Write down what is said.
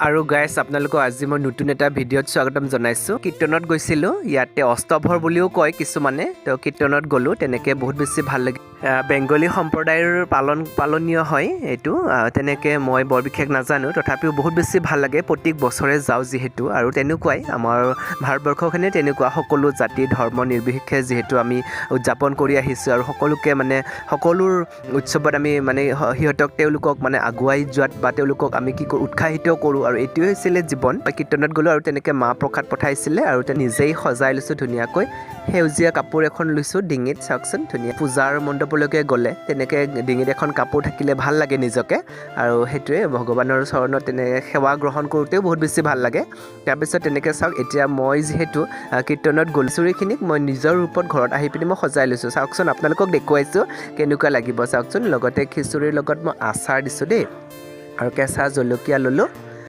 আৰু গাইছ আপোনালোকক আজি মই নতুন এটা ভিডিঅ'ত স্বাগতম জনাইছোঁ। কীৰ্তনত গৈছিলোঁ, ইয়াতে অস্তভৰ বুলিও কয় কিছুমানে, তো কীৰ্তনত গ'লোঁ, তেনেকৈ বহুত বেছি ভাল লাগে। বেংগলী সম্প্ৰদায়ৰ পালনীয় হয় এইটো, তেনেকৈ মই বৰ বিশেষ নাজানো, তথাপিও বহুত বেছি ভাল লাগে। প্ৰত্যেক বছৰে যাওঁ যিহেতু, আৰু তেনেকুৱাই আমাৰ ভাৰতবৰ্ষখনে তেনেকুৱা সকলো জাতি ধৰ্ম নিৰ্বিশেষে যিহেতু আমি উদযাপন কৰি আহিছোঁ, আৰু সকলোকে মানে সকলো উৎসৱত আমি মানে তেওঁলোকক মানে আগুৱাই যোৱাত বা তেওঁলোকক আমি কি কৰোঁ উৎসাহিত কৰোঁ, আৰু এইটোৱে হৈছিলে জীৱন। কীৰ্তনত গ'লোঁ আৰু তেনেকৈ মাহ প্ৰসাদ পঠাইছিলে, আৰু নিজেই সজাই লৈছোঁ ধুনীয়াকৈ। সেউজীয়া কাপোৰ এখন লৈছোঁ ডিঙিত, চাওকচোন ধুনীয়া। পূজাৰ মণ্ডপলৈকে গ'লে তেনেকৈ ডিঙিত এখন কাপোৰ থাকিলে ভাল লাগে নিজকে, আৰু সেইটোৱে ভগৱানৰ চৰণত তেনেকৈ সেৱা গ্ৰহণ কৰোঁতেও বহুত বেছি ভাল লাগে। তাৰপিছত তেনেকৈ চাওক, এতিয়া মই যিহেতু কীৰ্তনত গ'লোঁ, চুৰিখিনিক মই নিজৰ ৰূপত ঘৰত আহি পিনি মই সজাই লৈছোঁ। চাওকচোন আপোনালোকক দেখুৱাইছোঁ কেনেকুৱা লাগিব চাওকচোন। লগতে খিচিৰিৰ লগত মই আচাৰ দিছোঁ দেই, আৰু কেঁচা জলকীয়া ল'লোঁ,